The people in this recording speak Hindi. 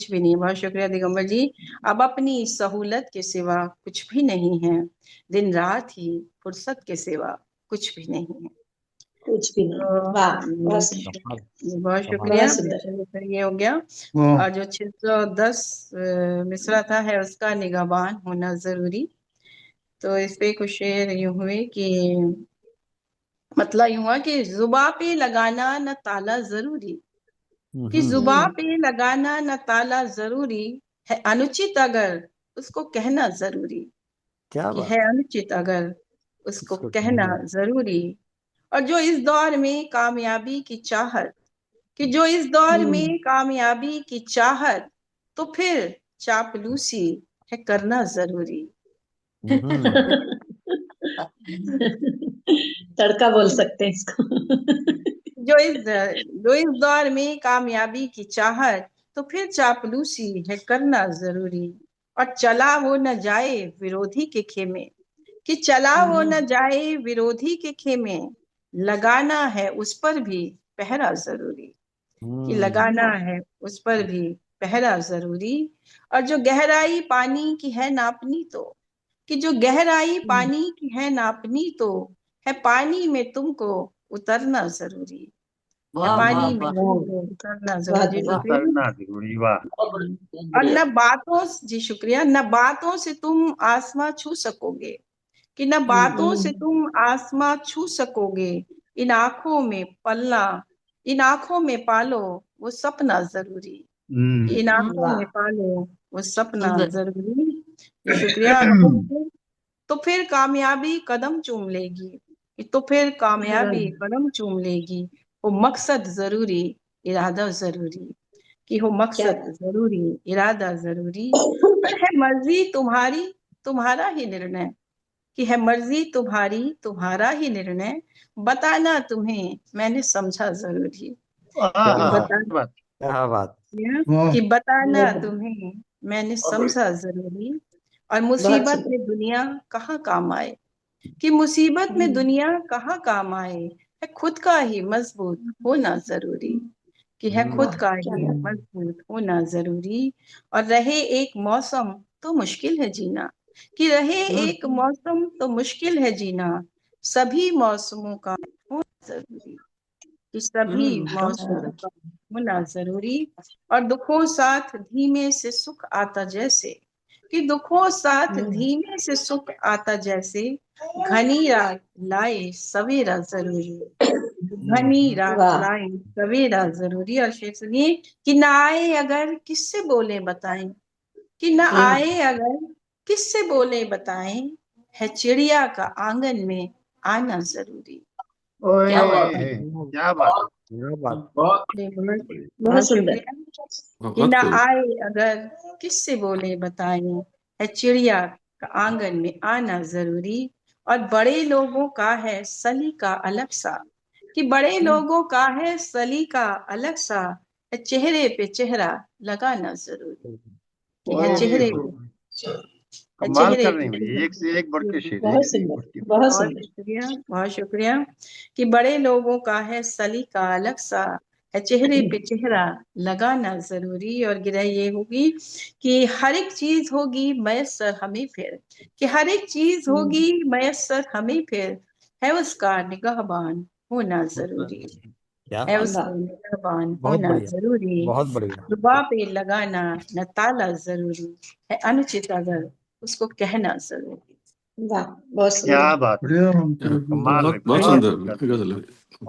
कुछ भी नहीं। बहुत शुक्रिया दिगंबर जी। अब अपनी सहूलत के सिवा कुछ भी नहीं है, दिन रात ही फुर्सत के सिवा कुछ भी नहीं है। कुछ भी नहीं। तो वाह, बहुत सुंदर, बहुत शुक्रिया। बहुत सुंदर। फिर ये हो गया। और जो 610 मिसरा था है उसका निगहबान होना जरूरी। तो इस पे कुछ शेर यूं हुए कि मतलब यूं हुआ कि जुबा पे लगाना न ताला जरूरी, कि जुबा पे लगाना न ताला जरूरी है, अनुचित अगर उसको कहना जरूरी। क्या कि बात है अनुचित अगर उसको उसको कहना जरूरी। और जो इस दौर में कामयाबी की चाहत, कि जो इस दौर में कामयाबी की चाहत, तो फिर चापलूसी है करना जरूरी। तड़का बोल सकते हैं इसको। जो इस दौर में कामयाबी की चाहत, तो फिर चापलूसी है करना जरूरी। और चला वो न जाए विरोधी के खेमे, कि चला वो न जाए विरोधी के खेमे, लगाना है उस पर भी पहरा जरूरी। कि लगाना है उस पर भी पहरा जरूरी। और जो गहराई पानी की है नापनी तो, कि जो गहराई पानी की है नापनी तो, है पानी में तुमको उतरना जरूरी। है वाह वाह पानी में वाह, तुमको उतरना बहुत जरूरी। बढ़िया। शुक्रिया। उतरना जरूरी, वाह। और न बातों जी शुक्रिया, न बातों से तुम आसमां छू सकोगे, कि न बातों से तुम आसमां छू सकोगे, इन आंखों में पलना, इन आंखों में पालो वो सपना जरूरी। कि इन आंखों वाह, में पालो वो सपना सुंदर। जरूरी। जी शुक्रिया। तो फिर कामयाबी कदम चूम लेगी, कि तो फिर कामयाबी कदम चूम लेगी। वो मकसद जरूरी, इरादा जरूरी। कि हो क्या मकसद जरूरी, इरादा जरूरी। और है मर्जी तुम्हारी तुम्हारा ही निर्णय, कि है मर्जी तुम्हारी तुम्हारा ही निर्णय, बताना तुम्हें मैंने समझा जरूरी। क्या कि बात बताना बात। क्या बात कि बताना बहुत तुम्हें मैंने समझा जरूरी। और बहुत मुसीबत सुंदर। में दुनिया कहाँ काम आए, कि मुसीबत में दुनिया कहाँ काम आए, है खुद का ही मजबूत होना जरूरी। कि है खुद वाह, का क्या ही बात। मजबूत होना जरूरी। और रहे एक मौसम तो मुश्किल है जीना, कि रहे एक मौसम तो मुश्किल है जीना, सभी मौसमों का होना जरूरी। कि सभी बहुत मौसमों सुंदर। का होना जरूरी। और दुखों साथ धीमे से सुख आता जैसे, कि दुखों साथ धीमे से सुख आता जैसे, घनी रात लाए सवेरा जरूरी। घनी रात वाह, लाए सवेरा जरूरी। और शेर सुनिए कि ना आए अगर किससे बोले बताएं, कि ना आए अगर किससे बोले बताएं, है चिड़िया का आंगन में आना जरूरी। ओए, क्या बात, क्या बात। क्या बात बहुत बहुत सुंदर। शुक्रिया। कि ना आए अगर किससे बोले बताएं, है चिड़िया का आंगन में आना जरूरी। और बड़े लोगों का है सलीका अलग सा, कि बड़े लोगों का है सलीका अलग सा, है चेहरे पे चेहरा लगाना जरूरी। कि है ओए चेहरे हो, पे कमाल चेहरे कर रही पे भाई, एक से एक बढ़ के शेर, एक बहुत से एक सुंदर, बढ़ के। बहुत बहुत सुंदर। शुक्रिया। बहुत शुक्रिया। कि बड़े लोगों का है सलीका अलग सा, है चेहरे पे चेहरा लगाना जरूरी। और गिरह ये होगी कि हर एक चीज होगी मयसर हमें फिर, कि हर एक चीज होगी मयसर हमें फिर, है उसका निगहबान होना जरूरी। क्या है बात उसका वाह, निगहबान बहुत होना बढ़िया जरूरी। बहुत बढ़िया जुबा पे लगाना न ताला जरूरी, है अनुचित अगर उसको कहना जरूरी। वाह, बहुत सुंदर। क्या बात, कमाल है, बहुत बहुत बहुत सुंदर सुंदर। गजल है।